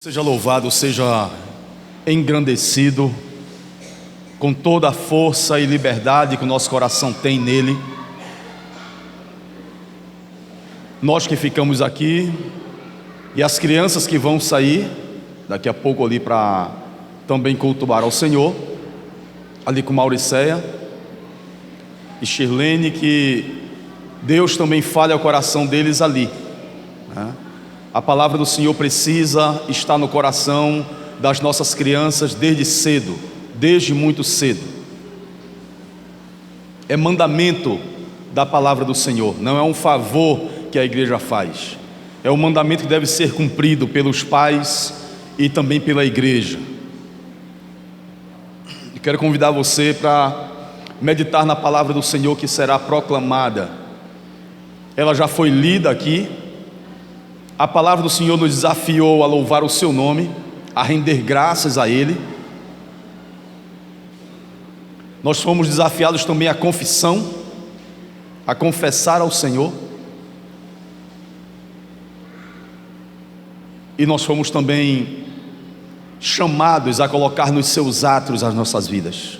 Seja louvado, seja engrandecido com toda a força e liberdade que o nosso coração tem nele. Nós que ficamos aqui e as crianças que vão sair daqui a pouco ali para também cultuar ao Senhor, ali com Mauricéia e Shirlene, que Deus também fale ao coração deles ali, né? A palavra do Senhor precisa estar no coração das nossas crianças desde cedo, desde muito cedo. É mandamento da palavra do Senhor, não é um favor que a igreja faz. É um mandamento que deve ser cumprido pelos pais e também pela igreja. E quero convidar você para meditar na palavra do Senhor que será proclamada. Ela já foi lida aqui. A palavra do Senhor nos desafiou a louvar o seu nome, a render graças a Ele. Nós fomos desafiados também à confissão, a confessar ao Senhor. E nós fomos também chamados a colocar nos seus átrios as nossas vidas,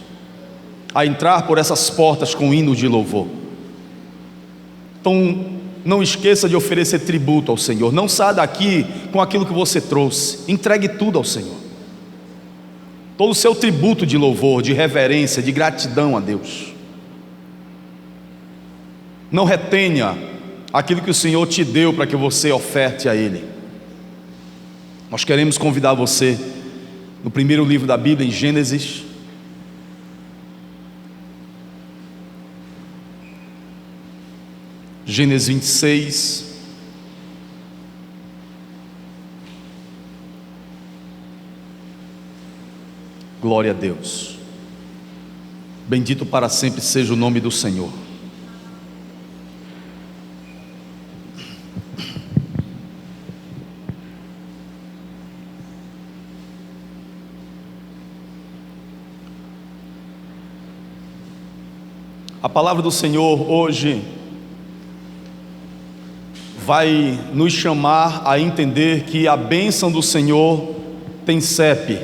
a entrar por essas portas com hinos de louvor. Então, não esqueça de oferecer tributo ao Senhor. Não saia daqui com aquilo que você trouxe. Entregue tudo ao Senhor. Todo o seu tributo de louvor, de reverência, de gratidão a Deus. Não retenha aquilo que o Senhor te deu para que você oferte a Ele. Nós queremos convidar você no primeiro livro da Bíblia, em Gênesis. Gênesis 26, glória a Deus, bendito para sempre seja o nome do Senhor. A palavra do Senhor hoje vai nos chamar a entender que a bênção do Senhor tem CEP.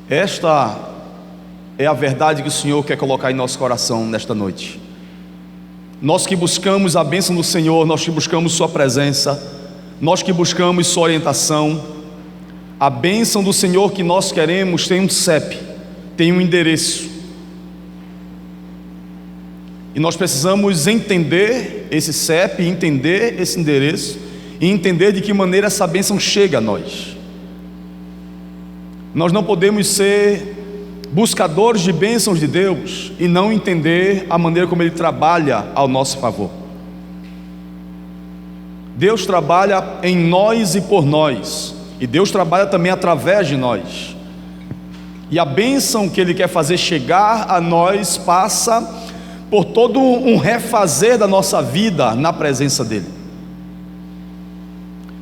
Esta é a verdade que o Senhor quer colocar em nosso coração nesta noite. Nós que buscamos a bênção do Senhor, nós que buscamos Sua presença, nós que buscamos Sua orientação, a bênção do Senhor que nós queremos tem um CEP, tem um endereço. E nós precisamos entender esse CEP, entender esse endereço e entender de que maneira essa bênção chega a nós. Nós não podemos ser buscadores de bênçãos de Deus e não entender a maneira como Ele trabalha ao nosso favor. Deus trabalha em nós e por nós, e Deus trabalha também através de nós. E a bênção que Ele quer fazer chegar a nós passa por todo um refazer da nossa vida na presença dEle.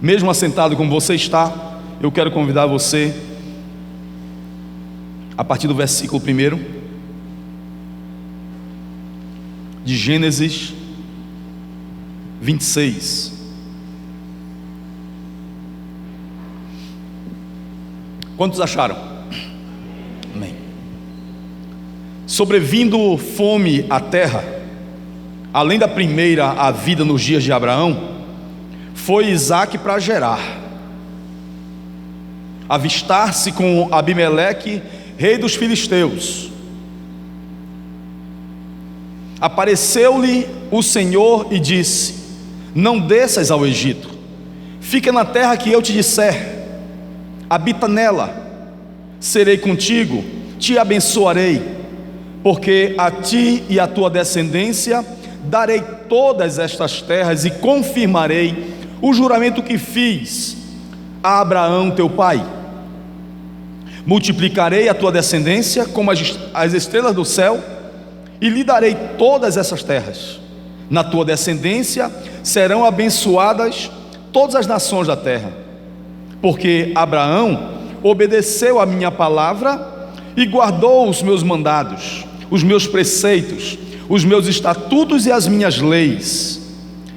Mesmo assentado como você está, eu quero convidar você, a partir do versículo 1 de Gênesis 26. Quantos acharam? Sobrevindo fome à terra, além da primeira a vida nos dias de Abraão, foi Isaque para Gerar, avistar-se com Abimeleque, rei dos filisteus. Apareceu-lhe o Senhor e disse: não desças ao Egito, fica na terra que eu te disser, habita nela, serei contigo, te abençoarei, porque a ti e à tua descendência darei todas estas terras e confirmarei o juramento que fiz a Abraão teu pai. Multiplicarei a tua descendência como as estrelas do céu e lhe darei todas essas terras. Na tua descendência serão abençoadas todas as nações da terra, porque Abraão obedeceu a minha palavra e guardou os meus mandados, os meus preceitos, os meus estatutos e as minhas leis.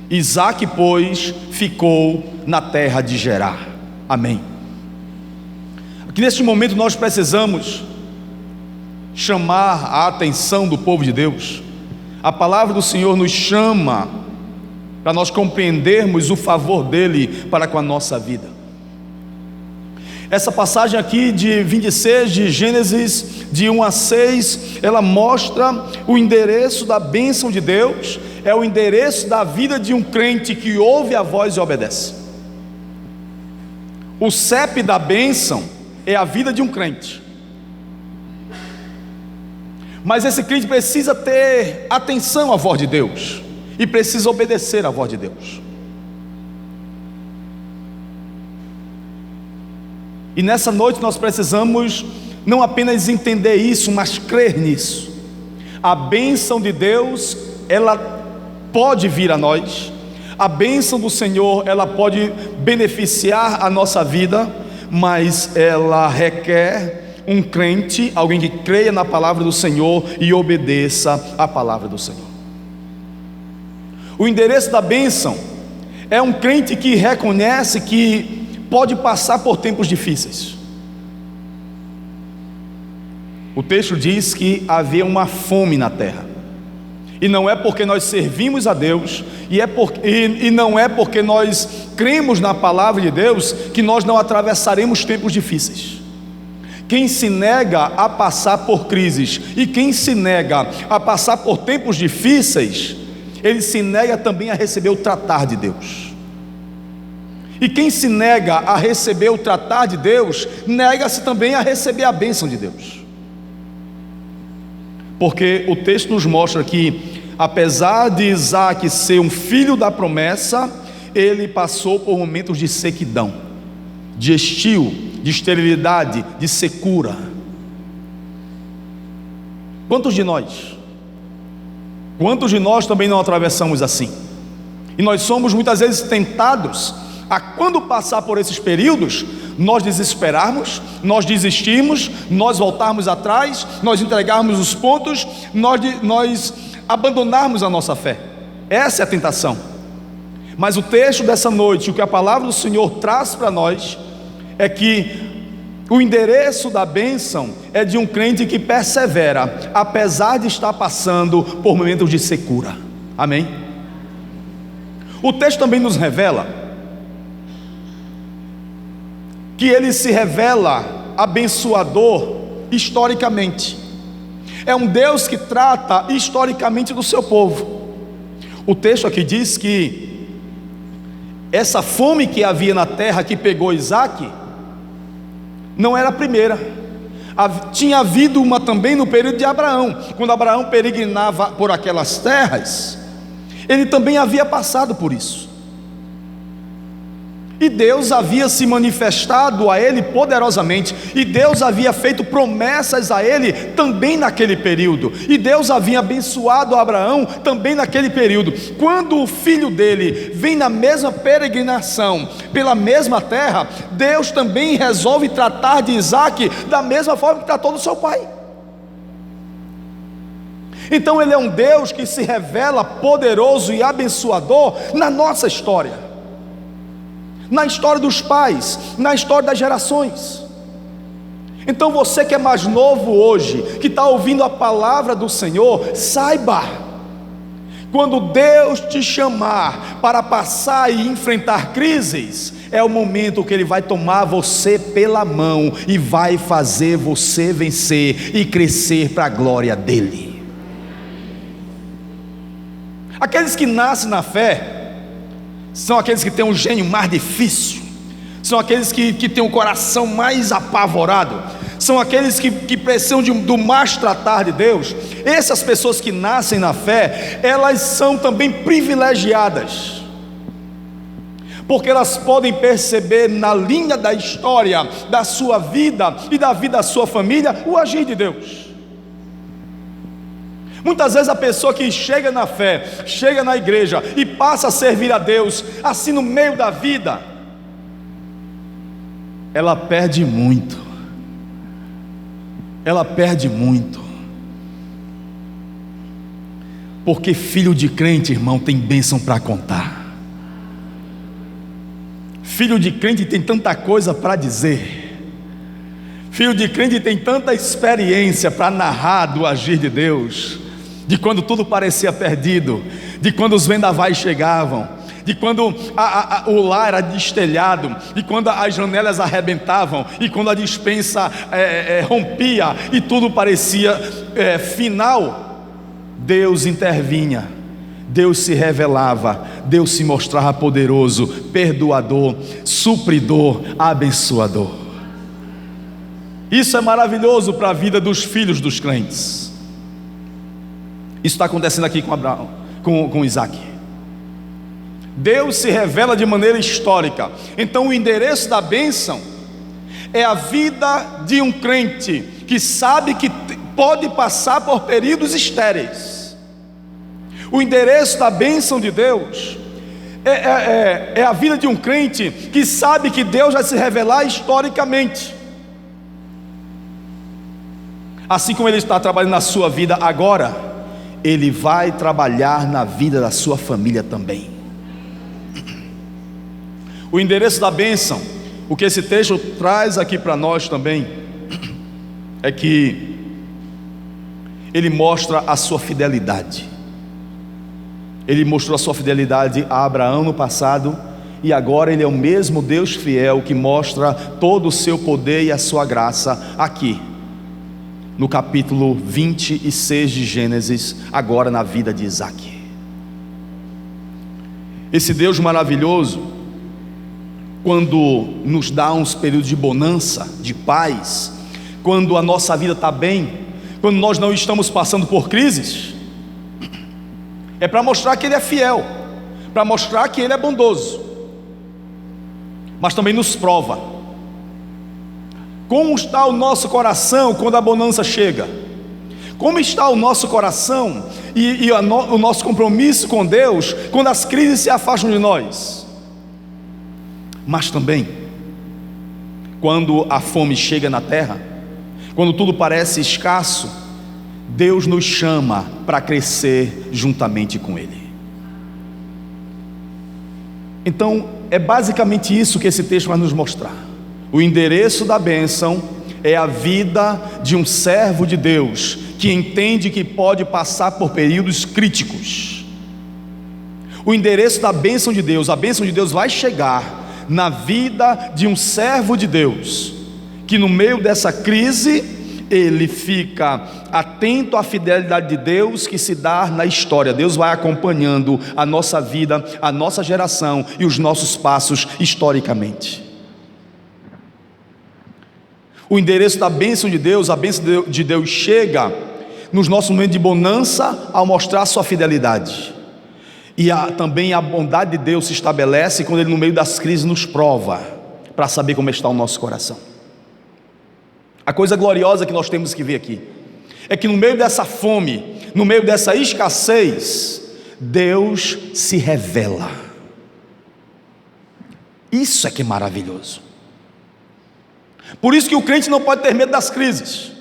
Isaque, pois, ficou na terra de Gerar. Amém. Aqui neste momento nós precisamos chamar a atenção do povo de Deus. A palavra do Senhor nos chama para nós compreendermos o favor dele para com a nossa vida. Essa passagem aqui de 26 de Gênesis, de 1 a 6, ela mostra o endereço da bênção de Deus, é o endereço da vida de um crente que ouve a voz e obedece. O CEP da bênção é a vida de um crente. Mas esse crente precisa ter atenção à voz de Deus e precisa obedecer à voz de Deus. E nessa noite nós precisamos não apenas entender isso, mas crer nisso. A bênção de Deus, ela pode vir a nós. A bênção do Senhor, ela pode beneficiar a nossa vida, mas ela requer um crente, alguém que creia na palavra do Senhor e obedeça a palavra do Senhor. O endereço da bênção é um crente que reconhece que pode passar por tempos difíceis. O texto diz que havia uma fome na terra, e não é porque nós servimos a Deus, e não é porque nós cremos na palavra de Deus, que nós não atravessaremos tempos difíceis. Quem se nega a passar por crises, e quem se nega a passar por tempos difíceis, ele se nega também a receber o tratar de Deus. E quem se nega a receber o tratar de Deus, nega-se também a receber a bênção de Deus. Porque o texto nos mostra que, apesar de Isaque ser um filho da promessa, ele passou por momentos de sequidão, de estio, de esterilidade, de secura. Quantos de nós também não atravessamos assim? E nós somos muitas vezes tentados a, quando passar por esses períodos, nós desesperarmos, nós desistirmos, nós voltarmos atrás, nós entregarmos os pontos, nós abandonarmos a nossa fé. Essa é a tentação. Mas o texto dessa noite, o que a palavra do Senhor traz para nós, é que o endereço da bênção é de um crente que persevera, apesar de estar passando por momentos de secura. Amém? O texto também nos revela que ele se revela abençoador historicamente. É um Deus que trata historicamente do seu povo. O texto aqui diz que essa fome que havia na terra que pegou Isaque não era a primeira. Tinha havido uma também no período de Abraão. Quando Abraão peregrinava por aquelas terras, ele também havia passado por isso. E Deus havia se manifestado a ele poderosamente, e Deus havia feito promessas a ele também naquele período, e Deus havia abençoado Abraão também naquele período. Quando o filho dele vem na mesma peregrinação pela mesma terra, Deus também resolve tratar de Isaque da mesma forma que tratou do seu pai. Então ele é um Deus que se revela poderoso e abençoador na nossa história, na história dos pais, na história das gerações. Então você que é mais novo hoje, que está ouvindo a palavra do Senhor, saiba, quando Deus te chamar para passar e enfrentar crises, é o momento que Ele vai tomar você pela mão e vai fazer você vencer e crescer para a glória dEle. Aqueles que nascem na fé são aqueles que têm um gênio mais difícil, são aqueles que têm um coração mais apavorado, são aqueles que precisam do mais tratar de Deus. Essas pessoas que nascem na fé, elas são também privilegiadas, porque elas podem perceber na linha da história da sua vida e da vida da sua família o agir de Deus. Muitas vezes a pessoa que chega na fé, chega na igreja e passa a servir a Deus, assim no meio da vida, ela perde muito. Ela perde muito. Porque filho de crente, irmão, tem bênção para contar. Filho de crente tem tanta coisa para dizer. Filho de crente tem tanta experiência para narrar do agir de Deus, de quando tudo parecia perdido, de quando os vendavais chegavam, de quando o lar era destelhado, e quando as janelas arrebentavam, e quando a despensa rompia, e tudo parecia final. Deus intervinha, Deus se revelava, Deus se mostrava poderoso, perdoador, supridor, abençoador. Isso é maravilhoso para a vida dos filhos dos crentes. Isso está acontecendo aqui com Abraão, com Isaac. Deus se revela de maneira histórica. Então o endereço da bênção é a vida de um crente que sabe que pode passar por períodos estéreis. O endereço da bênção de Deus é a vida de um crente que sabe que Deus vai se revelar historicamente. Assim como Ele está trabalhando na sua vida agora, Ele vai trabalhar na vida da sua família também. O endereço da bênção, o que esse texto traz aqui para nós também, é que Ele mostra a sua fidelidade. Ele mostrou a sua fidelidade a Abraão no passado, e agora Ele é o mesmo Deus fiel que mostra todo o seu poder e a sua graça aqui no capítulo 26 de Gênesis, agora na vida de Isaac. Esse Deus maravilhoso, quando nos dá uns períodos de bonança, de paz, quando a nossa vida está bem, quando nós não estamos passando por crises, é para mostrar que Ele é fiel, para mostrar que Ele é bondoso, mas também nos prova. Como está o nosso coração quando a bonança chega? Como está o nosso coração e o nosso compromisso com Deus quando as crises se afastam de nós? Mas também, quando a fome chega na terra, quando tudo parece escasso, Deus nos chama para crescer juntamente com Ele. Então, é basicamente isso que esse texto vai nos mostrar. O endereço da bênção é a vida de um servo de Deus, que entende que pode passar por períodos críticos. O endereço da bênção de Deus, a bênção de Deus vai chegar na vida de um servo de Deus, que no meio dessa crise, ele fica atento à fidelidade de Deus que se dá na história. Deus vai acompanhando a nossa vida, a nossa geração e os nossos passos historicamente. O endereço da bênção de Deus, a bênção de Deus chega nos nossos momentos de bonança ao mostrar a sua fidelidade. E também a bondade de Deus se estabelece quando Ele no meio das crises nos prova, para saber como está o nosso coração. A coisa gloriosa que nós temos que ver aqui é que no meio dessa fome, no meio dessa escassez, Deus se revela. Isso é que é maravilhoso. Por isso que o crente não pode ter medo das crises,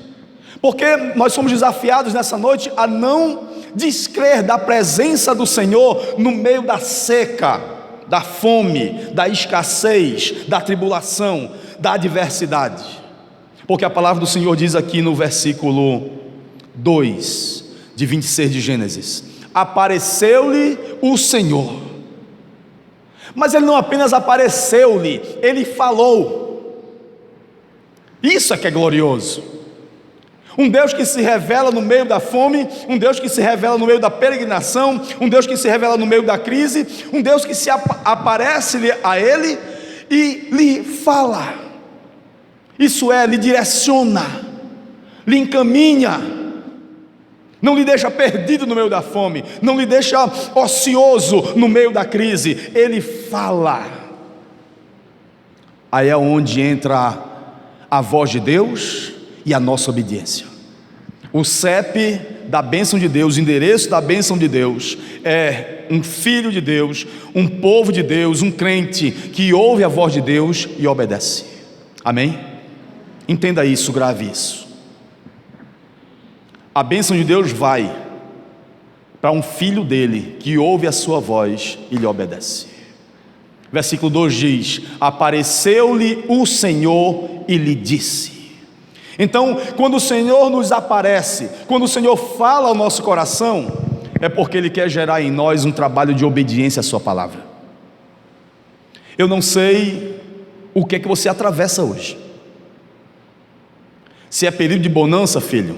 porque nós somos desafiados nessa noite a não descrer da presença do Senhor no meio da seca, da fome, da escassez, da tribulação, da adversidade. Porque a palavra do Senhor diz aqui no versículo 2 de 26 de Gênesis: apareceu-lhe o Senhor. Mas Ele não apenas apareceu-lhe, Ele falou. Isso é que é glorioso. Um Deus que se revela no meio da fome, um Deus que se revela no meio da peregrinação, um Deus que se revela no meio da crise, um Deus que se aparece a Ele e lhe fala. Isso é, lhe direciona, lhe encaminha, não lhe deixa perdido no meio da fome, não lhe deixa ocioso no meio da crise. Ele fala. Aí é onde entra a voz de Deus e a nossa obediência. O CEP da bênção de Deus, o endereço da bênção de Deus é um filho de Deus, um povo de Deus, um crente que ouve a voz de Deus e obedece. Amém? Entenda isso, grave isso. A bênção de Deus vai para um filho dele que ouve a sua voz e lhe obedece. Versículo 2 diz: apareceu-lhe o Senhor e lhe disse. Então, quando o Senhor nos aparece, quando o Senhor fala ao nosso coração, é porque Ele quer gerar em nós um trabalho de obediência à sua palavra. Eu não sei o que é que você atravessa hoje. Se é período de bonança, filho,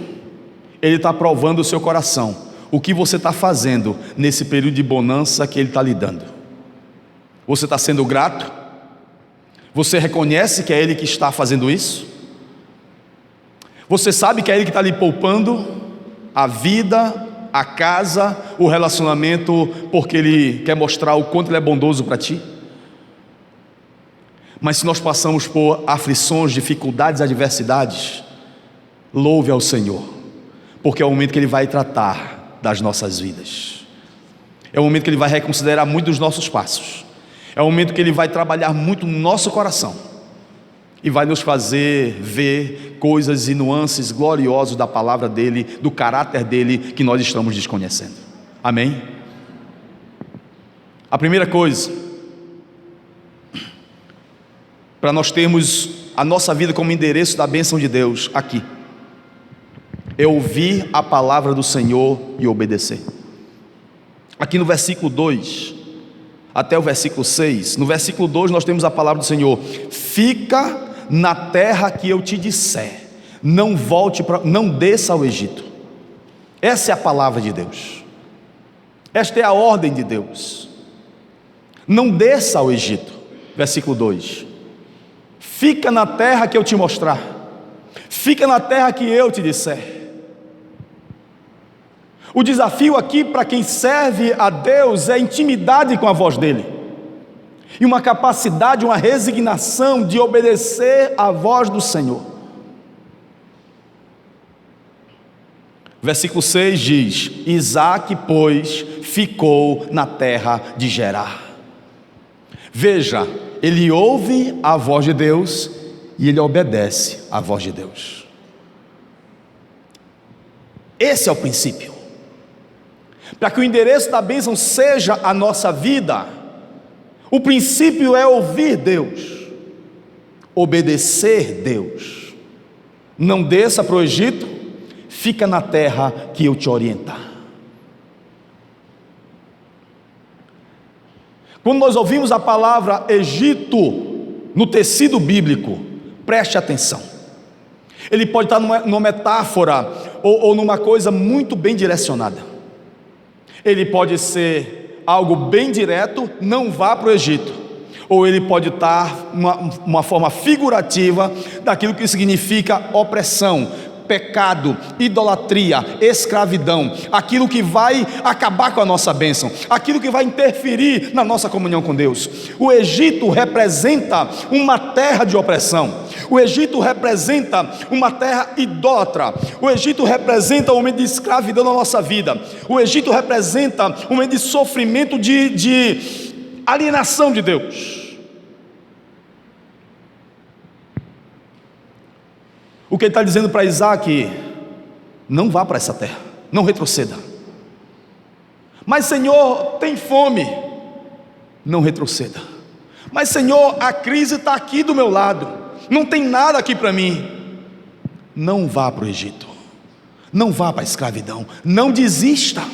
Ele está provando o seu coração, o que você está fazendo nesse período de bonança que Ele está lhe dando. Você está sendo grato? Você reconhece que é Ele que está fazendo isso? Você sabe que é Ele que está lhe poupando a vida, a casa, o relacionamento, porque Ele quer mostrar o quanto Ele é bondoso para ti? Mas se nós passamos por aflições, dificuldades, adversidades, louve ao Senhor, porque é o momento que Ele vai tratar das nossas vidas, é o momento que Ele vai reconsiderar muito dos nossos passos, é o momento que Ele vai trabalhar muito no nosso coração e vai nos fazer ver coisas e nuances gloriosas da palavra dEle, do caráter dEle, que nós estamos desconhecendo. Amém? A primeira coisa, para nós termos a nossa vida como endereço da bênção de Deus aqui, é ouvir a palavra do Senhor e obedecer. Aqui no versículo 2 até o versículo 6, no versículo 2 nós temos a palavra do Senhor: fica na terra que eu te disser, não volte não desça ao Egito. Essa é a palavra de Deus, esta é a ordem de Deus. Não desça ao Egito. Versículo 2: fica na terra que eu te mostrar, fica na terra que eu te disser. O desafio aqui para quem serve a Deus é intimidade com a voz dEle, e uma capacidade, uma resignação de obedecer à voz do Senhor. Versículo 6 diz: Isaque, pois, ficou na terra de Gerar. Veja, ele ouve a voz de Deus e ele obedece à voz de Deus. Esse é o princípio. Para que o endereço da bênção seja a nossa vida, o princípio é ouvir Deus, obedecer Deus. Não desça para o Egito, fica na terra que eu te orientar. Quando nós ouvimos a palavra Egito no tecido bíblico, preste atenção. Ele pode estar numa metáfora ou numa coisa muito bem direcionada. Ele pode ser algo bem direto, não vá para o Egito. Ou ele pode estar uma forma figurativa daquilo que significa opressão, pecado, idolatria, escravidão, aquilo que vai acabar com a nossa bênção, aquilo que vai interferir na nossa comunhão com Deus. O Egito representa uma terra de opressão, o Egito representa uma terra idólatra, o Egito representa um momento de escravidão na nossa vida, o Egito representa um momento de sofrimento, de alienação de Deus. O que ele está dizendo para Isaque: não vá para essa terra, não retroceda. Mas Senhor, tem fome, não retroceda. Mas Senhor, a crise está aqui do meu lado, não tem nada aqui para mim. Não vá para o Egito, não vá para a escravidão, não desista.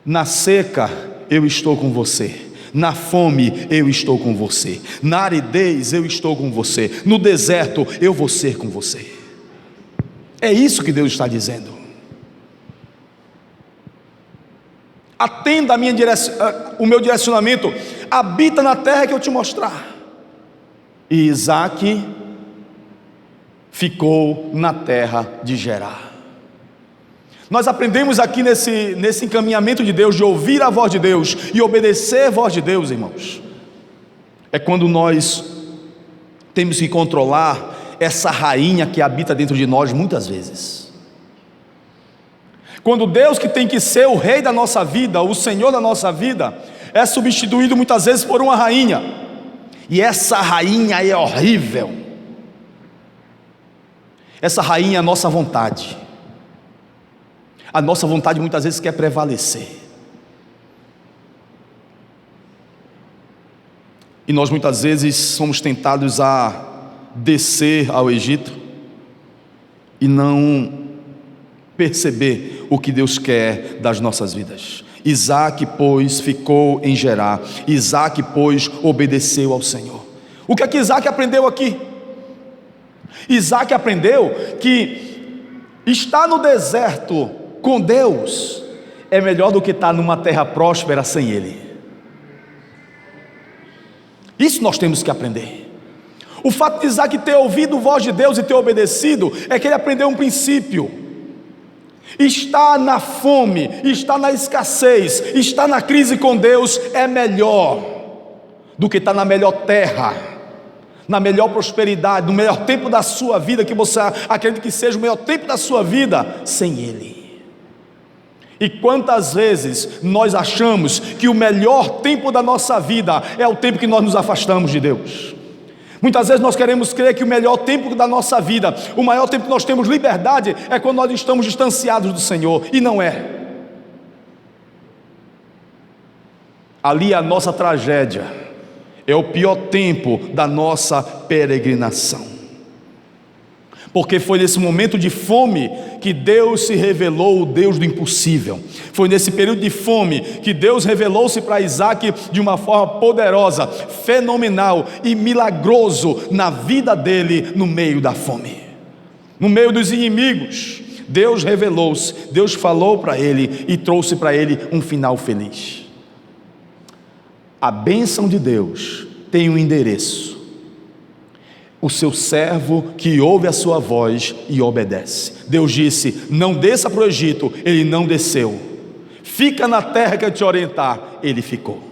Na seca eu estou com você, na fome eu estou com você, na aridez eu estou com você, no deserto eu vou ser com você. É isso que Deus está dizendo. Atenda o meu direcionamento, habita na terra que eu te mostrar. E Isaque ficou na terra de Gerar. Nós aprendemos aqui nesse encaminhamento de Deus, de ouvir a voz de Deus e obedecer a voz de Deus, irmãos. É quando nós temos que controlar essa rainha que habita dentro de nós muitas vezes. Quando Deus, que tem que ser o rei da nossa vida, o Senhor da nossa vida, é substituído muitas vezes por uma rainha. E essa rainha é horrível. Essa rainha é a nossa vontade. A nossa vontade muitas vezes quer prevalecer. E nós muitas vezes somos tentados a descer ao Egito e não perceber o que Deus quer das nossas vidas. Isaac, pois, ficou em Gerar. Isaac, pois, obedeceu ao Senhor. O que é que Isaac aprendeu aqui? Isaac aprendeu que estar no deserto com Deus é melhor do que estar numa terra próspera sem Ele. Isso nós temos que aprender. O fato de Isaac ter ouvido a voz de Deus e ter obedecido é que ele aprendeu um princípio. Estar na fome, estar na escassez, estar na crise com Deus é melhor do que estar na melhor terra, na melhor prosperidade, no melhor tempo da sua vida, que você acredita que seja o melhor tempo da sua vida, sem Ele. E quantas vezes nós achamos que o melhor tempo da nossa vida é o tempo que nós nos afastamos de Deus? Muitas vezes nós queremos crer que o melhor tempo da nossa vida, o maior tempo que nós temos liberdade, é quando nós estamos distanciados do Senhor, e não é. Ali é a nossa tragédia, é o pior tempo da nossa peregrinação, porque foi nesse momento de fome que Deus se revelou o Deus do impossível. Foi nesse período de fome que Deus revelou-se para Isaac de uma forma poderosa, fenomenal e milagroso na vida dele no meio da fome, no meio dos inimigos. Deus revelou-se, Deus falou para ele e trouxe para ele um final feliz. A bênção de Deus tem um endereço: o seu servo que ouve a sua voz e obedece. Deus disse: não desça para o Egito, ele não desceu. Fica na terra que eu te orientar, ele ficou.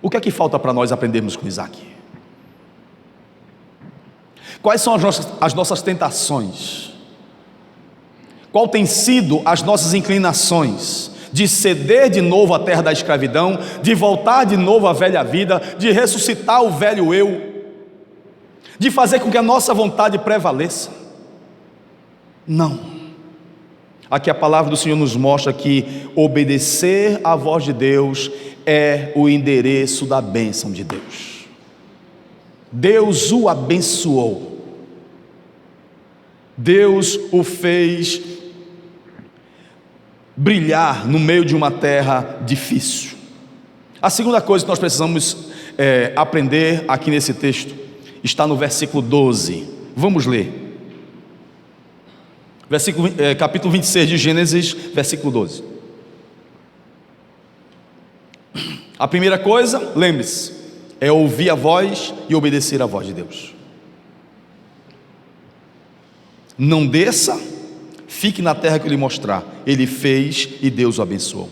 O que é que falta para nós aprendermos com Isaac? Quais são as nossas tentações? Qual tem sido as nossas inclinações? De ceder de novo à terra da escravidão, de voltar de novo à velha vida, de ressuscitar o velho eu, de fazer com que a nossa vontade prevaleça? Não. Aqui a palavra do Senhor nos mostra que obedecer à voz de Deus é o endereço da bênção de Deus. Deus o abençoou, Deus o fez brilhar no meio de uma terra difícil. A segunda coisa que nós precisamos aprender aqui nesse texto está no versículo 12. Vamos ler. Capítulo 26 de Gênesis, versículo 12. A primeira coisa, lembre-se, é ouvir a voz e obedecer a voz de Deus. Não desça, fique na terra que eu lhe mostrar. Ele fez e Deus o abençoou.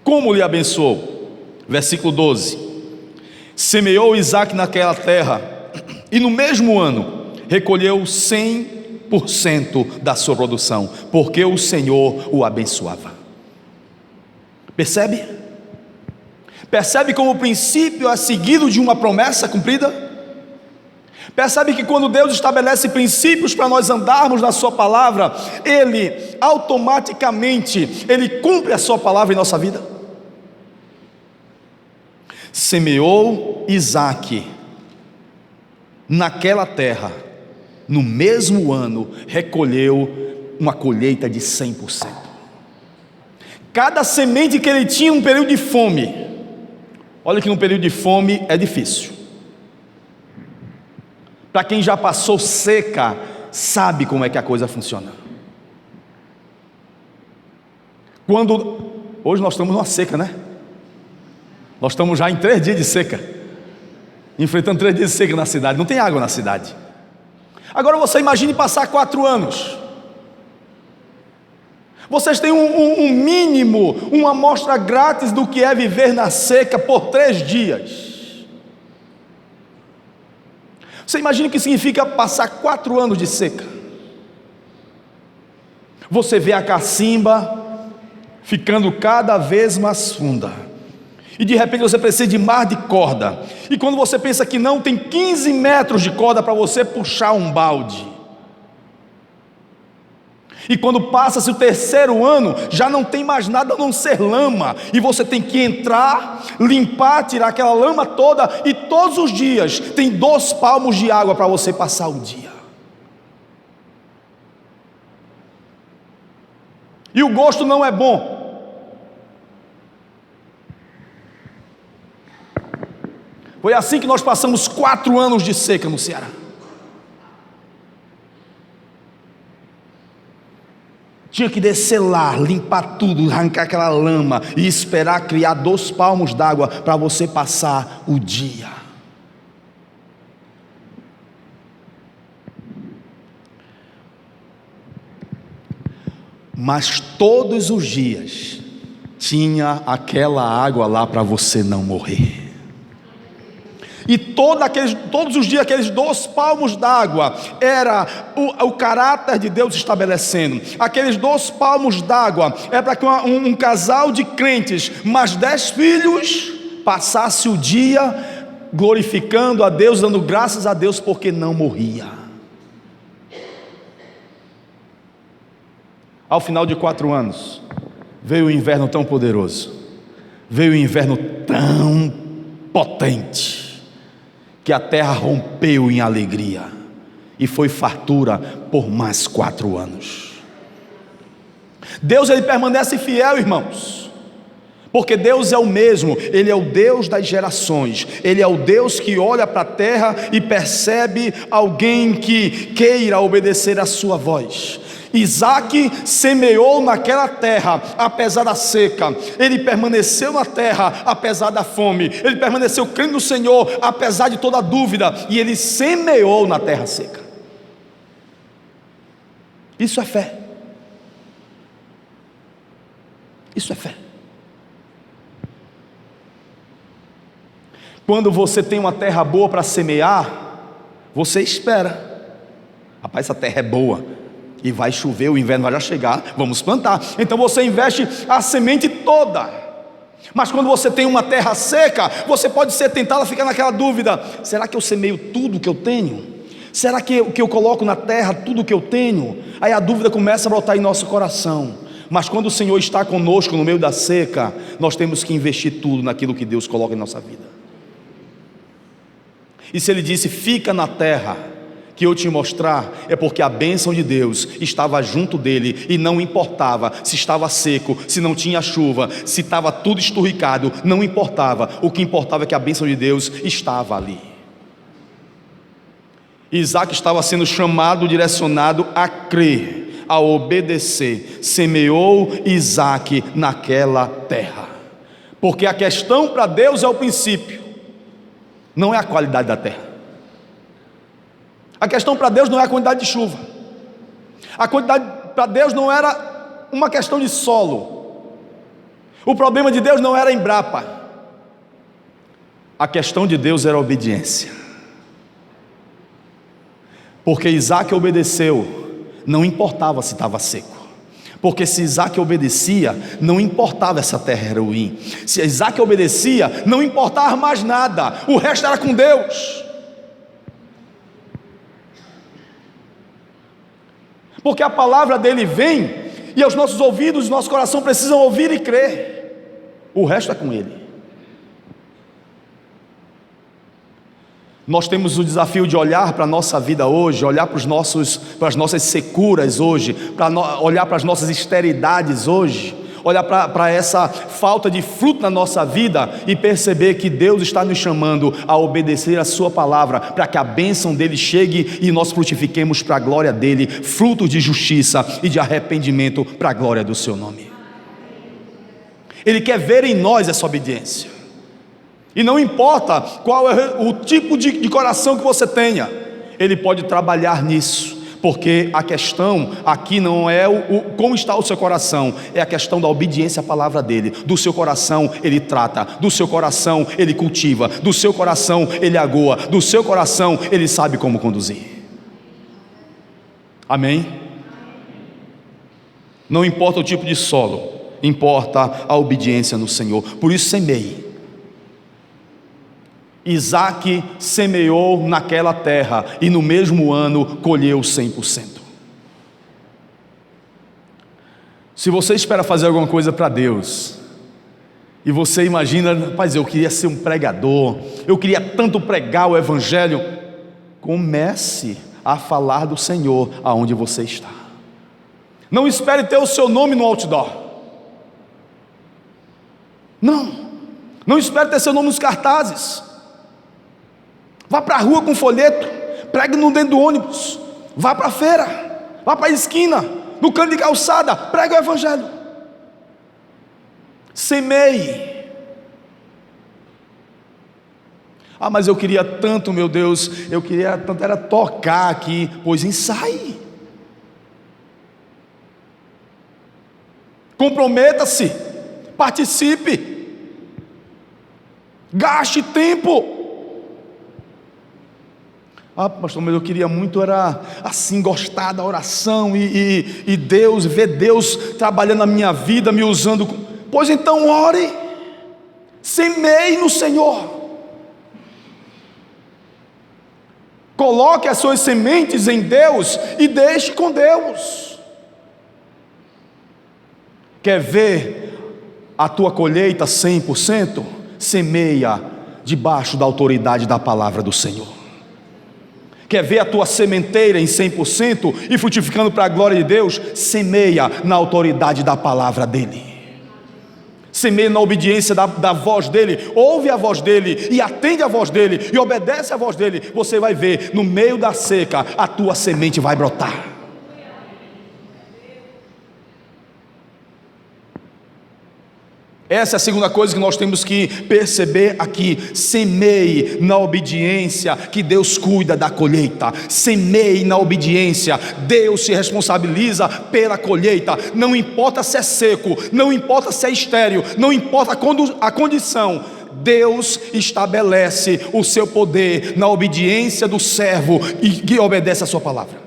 Como lhe abençoou? Versículo 12: semeou Isaac naquela terra, e no mesmo ano recolheu 100% da sua produção, porque o Senhor o abençoava. Percebe? Percebe como o princípio é seguido de uma promessa cumprida? Percebe que quando Deus estabelece princípios para nós andarmos na sua palavra, Ele automaticamente, Ele cumpre a sua palavra em nossa vida. Semeou Isaac naquela terra, no mesmo ano recolheu uma colheita de 100%. Cada semente que ele tinha, um período de fome. Olha que num período de fome é difícil. Para quem já passou seca, sabe como é que a coisa funciona. Hoje nós estamos numa seca, né? Nós estamos já em 3 dias de seca, enfrentando 3 dias de seca na cidade. Não tem água na cidade. Agora você imagine passar 4 anos. Vocês têm um mínimo, uma amostra grátis do que é viver na seca por 3 dias. Você imagina o que significa passar 4 anos de seca? Você vê a cacimba ficando cada vez mais funda, e de repente você precisa de mar de corda, e quando você pensa que não, tem 15 metros de corda para você puxar um balde. E quando passa-se o terceiro ano, já não tem mais nada a não ser lama, e você tem que entrar, limpar, tirar aquela lama toda, e todos os dias tem 2 palmos de água para você passar o dia. E o gosto não é bom. Foi assim que nós passamos 4 anos de seca no Ceará. Tinha que descer lá, limpar tudo, arrancar aquela lama e esperar criar 2 palmos d'água para você passar o dia. Mas todos os dias tinha aquela água lá para você não morrer. E todos os dias aqueles 2 palmos d'água era o caráter de Deus estabelecendo. Aqueles 2 palmos d'água é para que um casal de crentes, mais 10 filhos, passasse o dia glorificando a Deus, dando graças a Deus porque não morria. Ao final de 4 anos veio o inverno tão poderoso, veio o inverno tão potente, que a terra rompeu em alegria, e foi fartura por mais 4 anos. Deus, ele permanece fiel, irmãos, porque Deus é o mesmo, Ele é o Deus das gerações, Ele é o Deus que olha para a terra e percebe alguém que queira obedecer a sua voz. Isaac semeou naquela terra, apesar da seca, ele permaneceu na terra, apesar da fome, ele permaneceu crendo no Senhor, apesar de toda a dúvida, e ele semeou na terra seca. Isso é fé. Isso é fé. Quando você tem uma terra boa para semear, você espera. Rapaz, essa terra é boa, e vai chover, o inverno vai já chegar, vamos plantar. Então você investe a semente toda. Mas quando você tem uma terra seca, você pode ser tentado a ficar naquela dúvida: será que eu semeio tudo que eu tenho? Será que eu coloco na terra tudo que eu tenho? Aí a dúvida começa a brotar em nosso coração. Mas quando o Senhor está conosco no meio da seca, nós temos que investir tudo naquilo que Deus coloca em nossa vida. E se Ele disse: fica na terra que eu te mostrar, é porque a bênção de Deus estava junto dele, e não importava se estava seco, se não tinha chuva, se estava tudo esturricado, não importava. O que importava é que a bênção de Deus estava ali. Isaac estava sendo chamado, direcionado a crer, a obedecer. Semeou Isaac naquela terra, porque a questão para Deus é o princípio, não é a qualidade da terra. A questão para Deus não é a quantidade de chuva. A quantidade para Deus não era uma questão de solo. O problema de Deus não era a Embrapa. A questão de Deus era a obediência. Porque Isaac obedeceu, não importava se estava seco. Porque se Isaac obedecia, não importava essa terra era ruim. Se Isaac obedecia, não importava mais nada. O resto era com Deus. Porque a palavra dele vem, e aos nossos ouvidos, nosso coração precisam ouvir e crer. O resto é com ele. Nós temos o desafio de olhar para a nossa vida hoje, olhar para as nossas securas hoje, olhar para as nossas esterilidades hoje, olhar para essa falta de fruto na nossa vida e perceber que Deus está nos chamando a obedecer a sua palavra, para que a bênção dele chegue e nós frutifiquemos para a glória dele, frutos de justiça e de arrependimento para a glória do seu nome. Ele quer ver em nós essa obediência, e não importa qual é o tipo de coração que você tenha, ele pode trabalhar nisso. Porque a questão aqui não é como está o seu coração, é a questão da obediência à palavra dele. Do seu coração ele trata, do seu coração ele cultiva, do seu coração ele agoa, do seu coração ele sabe como conduzir. Amém? Não importa o tipo de solo, importa a obediência no Senhor. Por isso semeie. Isaac semeou naquela terra e no mesmo ano colheu 100%. Se você espera fazer alguma coisa para Deus, e você imagina, rapaz, eu queria ser um pregador, eu queria tanto pregar o Evangelho, comece a falar do Senhor aonde você está. Não espere ter o seu nome no outdoor. Não espere ter seu nome nos cartazes. Vá para a rua com folheto, pregue no dentro do ônibus, vá para a feira, vá para a esquina, no canto de calçada, pregue o Evangelho. Semeie. Mas eu queria tanto, meu Deus, eu queria tanto era tocar aqui. Pois ensaie. Comprometa-se, participe, gaste tempo. Pastor, mas eu queria muito era assim, gostar da oração e Deus, ver Deus trabalhando na minha vida, me usando. Pois então ore, semeie no Senhor, coloque as suas sementes em Deus e deixe com Deus. Quer ver a tua colheita 100%? Semeia debaixo da autoridade da palavra do Senhor. Quer ver a tua sementeira em 100% e frutificando para a glória de Deus? Semeia na autoridade da palavra dEle. Semeia na obediência da voz dEle. Ouve a voz dEle e atende a voz dEle e obedece a voz dEle. Você vai ver, no meio da seca, a tua semente vai brotar. Essa é a segunda coisa que nós temos que perceber aqui. Semeie na obediência, que Deus cuida da colheita. Semeie na obediência, Deus se responsabiliza pela colheita. Não importa se é seco, não importa se é estéril, não importa a condição, Deus estabelece o seu poder na obediência do servo e que obedece a sua palavra.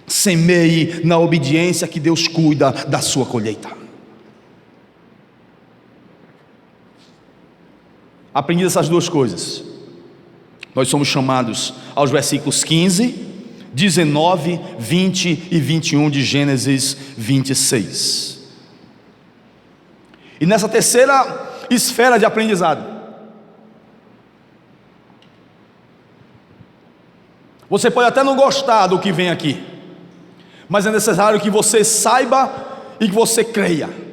Semeie na obediência, que Deus cuida da sua colheita. Aprendi essas duas coisas. Nós somos chamados aos versículos 15, 19, 20 e 21 de Gênesis 26. E nessa terceira esfera de aprendizado, você pode até não gostar do que vem aqui, mas é necessário que você saiba e que você creia.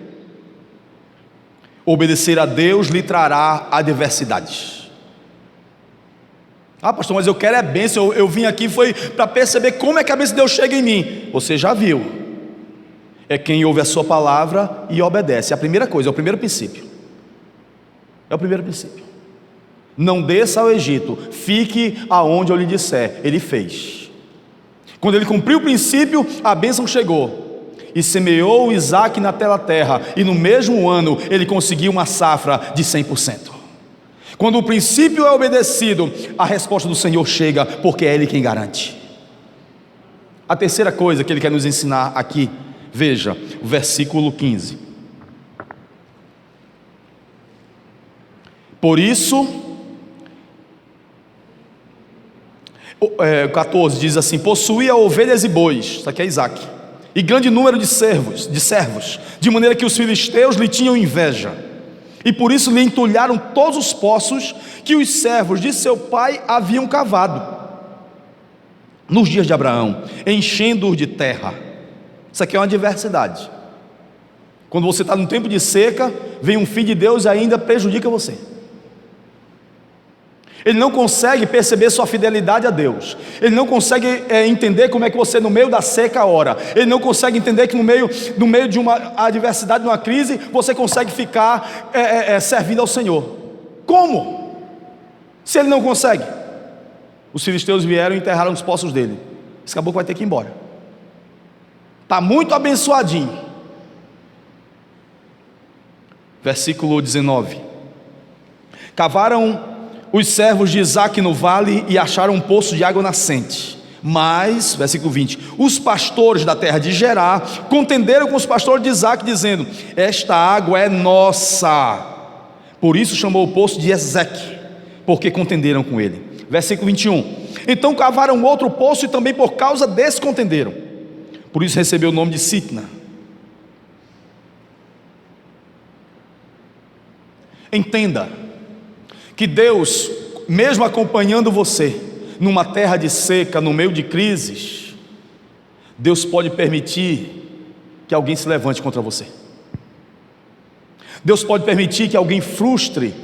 Obedecer a Deus lhe trará adversidades. Pastor, mas eu quero é bênção. Eu vim aqui foi para perceber como é que a bênção de Deus chega em mim. Você já viu. É quem ouve a sua palavra e obedece. É a primeira coisa, é o primeiro princípio. É o primeiro princípio. Não desça ao Egito, fique aonde eu lhe disser. Ele fez. Quando ele cumpriu o princípio, a bênção chegou. E semeou Isaac naquela terra, e no mesmo ano ele conseguiu uma safra de 100%. Quando o princípio é obedecido, a resposta do Senhor chega, porque é Ele quem garante. A terceira coisa que Ele quer nos ensinar aqui, veja, o versículo 15. Por isso, 14 diz assim: possuía ovelhas e bois, isso aqui é Isaac, e grande número de servos, de maneira que os filisteus lhe tinham inveja, e por isso lhe entulharam todos os poços que os servos de seu pai haviam cavado nos dias de Abraão, enchendo-os de terra. Isso aqui é uma adversidade. Quando você está num tempo de seca, vem um filho de Deus e ainda prejudica você. Ele não consegue perceber sua fidelidade a Deus. Ele não consegue entender como é que você no meio da seca ora. Ele não consegue entender que no meio de uma adversidade, de uma crise, você consegue ficar servindo ao Senhor. Como? Se ele não consegue. Os filisteus vieram e enterraram os poços dele. Esse caboclo vai ter que ir embora. Está muito abençoadinho. Versículo 19. Cavaram os servos de Isaac no vale e acharam um poço de água nascente. Mas, versículo 20, os pastores da terra de Gerá contenderam com os pastores de Isaac, dizendo: esta água é nossa. Por isso chamou o poço de Ezeque, porque contenderam com ele. Versículo 21, então cavaram outro poço e também por causa desse contenderam. Por isso recebeu o nome de Sitna. Entenda que Deus, mesmo acompanhando você numa terra de seca, no meio de crises, Deus pode permitir que alguém se levante contra você. Deus pode permitir que alguém frustre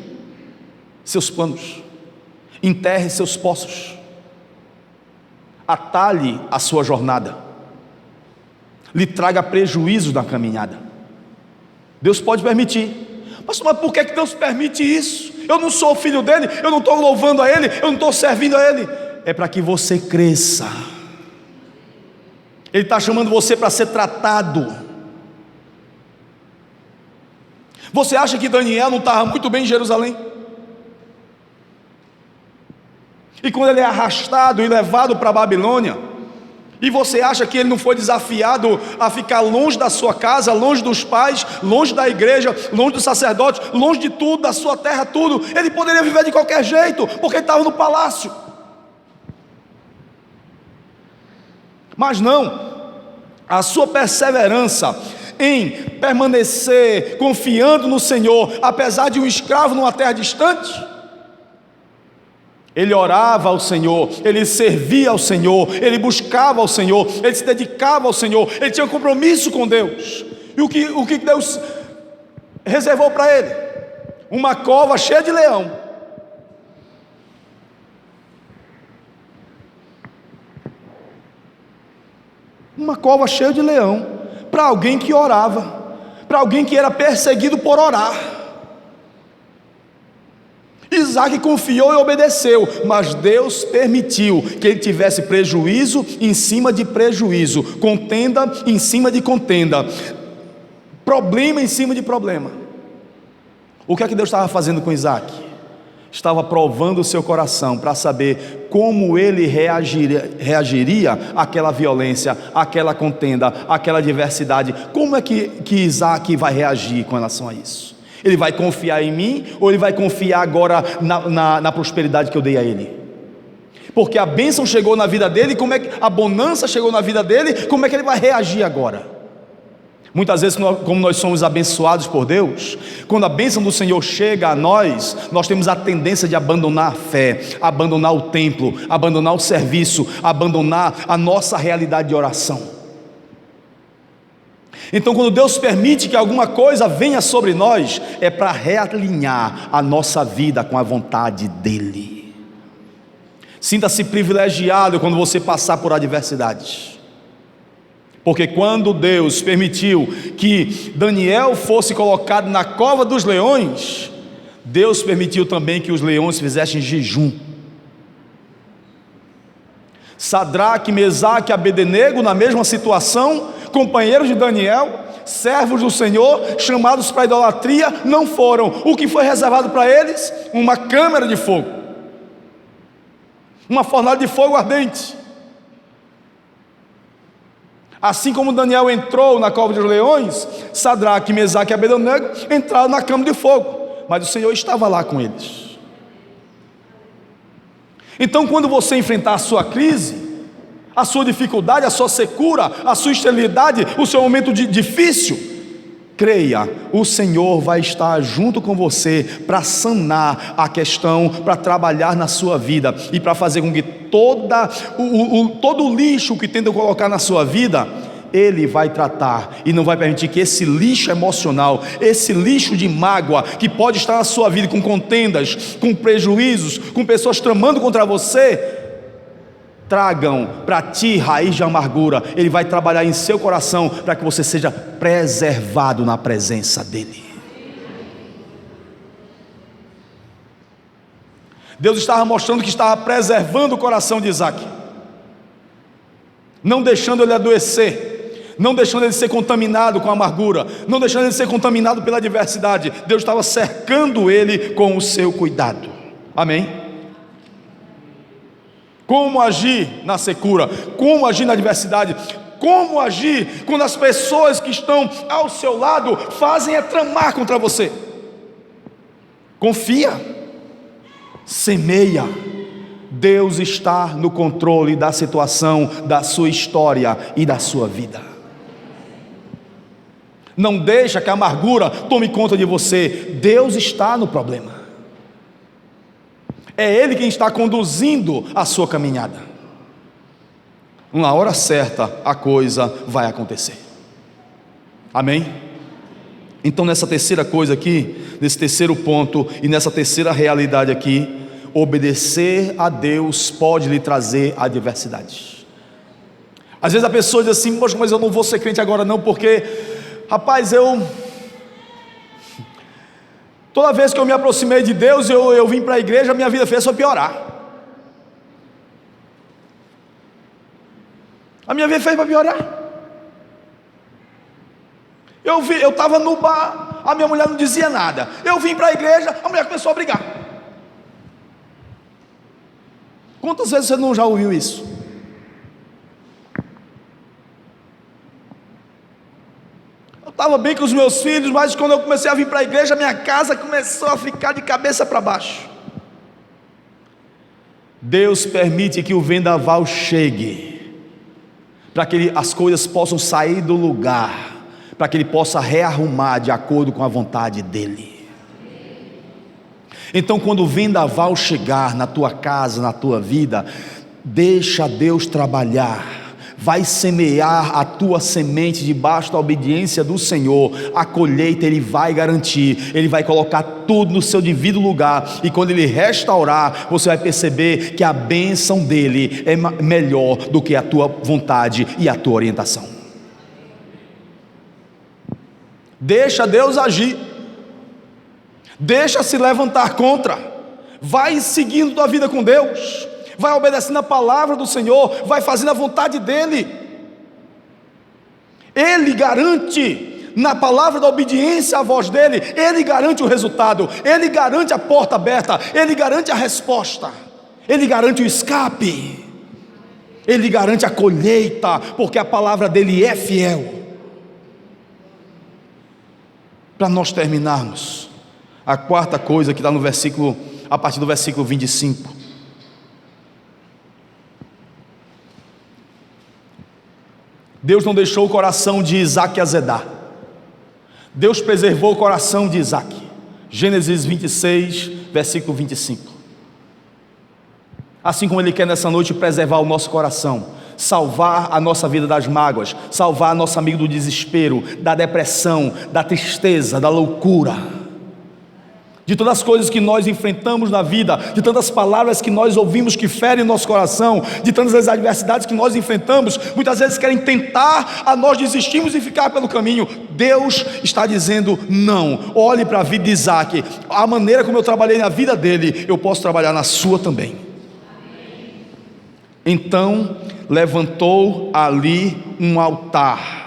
seus planos, enterre seus poços, atalhe a sua jornada, lhe traga prejuízo na caminhada. Deus pode permitir. Mas por que Deus permite isso? Eu não sou filho dele, eu não estou louvando a ele, eu não estou servindo a ele. É para que você cresça. Ele está chamando você para ser tratado. Você acha que Daniel não estava muito bem em Jerusalém? E quando ele é arrastado e levado para a Babilônia, e você acha que ele não foi desafiado a ficar longe da sua casa, longe dos pais, longe da igreja, longe dos sacerdotes, longe de tudo, da sua terra, tudo? Ele poderia viver de qualquer jeito, porque ele estava no palácio. Mas não, a sua perseverança em permanecer confiando no Senhor, apesar de um escravo numa terra distante, ele orava ao Senhor, ele servia ao Senhor, ele buscava ao Senhor, ele se dedicava ao Senhor, ele tinha um compromisso com Deus. E o que Deus reservou para ele? Uma cova cheia de leão. Uma cova cheia de leão, para alguém que orava, para alguém que era perseguido por orar. Isaac confiou e obedeceu, mas Deus permitiu que ele tivesse prejuízo em cima de prejuízo, contenda em cima de contenda, problema em cima de problema. O que é que Deus estava fazendo com Isaac? Estava provando o seu coração para saber como ele reagiria àquela violência, àquela contenda, àquela adversidade. Como é que Isaac vai reagir com relação a isso? Ele vai confiar em mim, ou ele vai confiar agora na prosperidade que eu dei a ele? Porque a bênção chegou na vida dele, como é que a bonança chegou na vida dele, como é que ele vai reagir agora? Muitas vezes, como nós somos abençoados por Deus, quando a bênção do Senhor chega a nós, nós temos a tendência de abandonar a fé, abandonar o templo, abandonar o serviço, abandonar a nossa realidade de oração. Então, quando Deus permite que alguma coisa venha sobre nós, é para realinhar a nossa vida com a vontade dEle. Sinta-se privilegiado quando você passar por adversidades, porque quando Deus permitiu que Daniel fosse colocado na cova dos leões, Deus permitiu também que os leões fizessem jejum. Sadraque, Mesaque e Abednego, na mesma situação, companheiros de Daniel, servos do Senhor, chamados para a idolatria, não foram. O que foi reservado para eles? Uma câmara de fogo, uma fornalha de fogo ardente. Assim como Daniel entrou na cova dos leões, Sadraque, Mesaque e Abednego entraram na câmara de fogo, mas o Senhor estava lá com eles. Então, quando você enfrentar a sua crise, a sua dificuldade, a sua secura, a sua esterilidade, o seu momento difícil, creia, o Senhor vai estar junto com você para sanar a questão, para trabalhar na sua vida e para fazer com que todo o lixo que tenta colocar na sua vida, Ele vai tratar e não vai permitir que esse lixo emocional, esse lixo de mágoa que pode estar na sua vida com contendas, com prejuízos, com pessoas tramando contra você, tragam para ti raiz de amargura. Ele vai trabalhar em seu coração para que você seja preservado na presença dEle. Deus estava mostrando que estava preservando o coração de Isaac, não deixando ele adoecer, não deixando ele ser contaminado com a amargura, não deixando ele ser contaminado pela adversidade. Deus estava cercando ele com o seu cuidado. Amém? Como agir na secura, como agir na adversidade, como agir quando as pessoas que estão ao seu lado fazem é tramar contra você. Confia, semeia, Deus está no controle da situação, da sua história e da sua vida. Não deixa que a amargura tome conta de você. Deus está no problema. É Ele quem está conduzindo a sua caminhada. Na hora certa a coisa vai acontecer. Amém? Então, nessa terceira coisa aqui, nesse terceiro ponto e nessa terceira realidade aqui, obedecer a Deus pode lhe trazer adversidades. Às vezes a pessoa diz assim: poxa, mas eu não vou ser crente agora não, porque, rapaz, toda vez que eu me aproximei de Deus, eu vim para a igreja, minha vida fez só piorar. A minha vida fez para piorar. Eu estava no bar, a minha mulher não dizia nada. Eu vim para a igreja, a mulher começou a brigar. Quantas vezes você não já ouviu isso? Eu estava bem com os meus filhos, mas quando eu comecei a vir para a igreja, minha casa começou a ficar de cabeça para baixo. Deus permite que o vendaval chegue, para que as coisas possam sair do lugar, para que Ele possa rearrumar de acordo com a vontade dEle. Então, quando o vendaval chegar na tua casa, na tua vida, deixa Deus trabalhar. Vai semear a tua semente debaixo da obediência do Senhor. A colheita Ele vai garantir. Ele vai colocar tudo no seu devido lugar. E quando Ele restaurar, você vai perceber que a bênção dEle é melhor do que a tua vontade e a tua orientação. Deixa Deus agir. Deixa se levantar contra. Vai seguindo tua vida com Deus. Vai obedecendo a palavra do Senhor, vai fazendo a vontade dEle. Ele garante, na palavra da obediência à voz dEle, Ele garante o resultado, Ele garante a porta aberta, Ele garante a resposta, Ele garante o escape, Ele garante a colheita, porque a palavra dEle é fiel. Para nós terminarmos, a quarta coisa que está no versículo, a partir do versículo 25. Deus não deixou o coração de Isaac azedar. Deus preservou o coração de Isaac. Gênesis 26, versículo 25. Assim como Ele quer nessa noite preservar o nosso coração, salvar a nossa vida das mágoas, salvar nosso amigo do desespero, da depressão, da tristeza, da loucura, de todas as coisas que nós enfrentamos na vida, de tantas palavras que nós ouvimos que ferem o nosso coração, de tantas as adversidades que nós enfrentamos, muitas vezes querem tentar a nós desistirmos e ficar pelo caminho. Deus está dizendo: não, olhe para a vida de Isaac, a maneira como eu trabalhei na vida dele, eu posso trabalhar na sua também. Então levantou ali um altar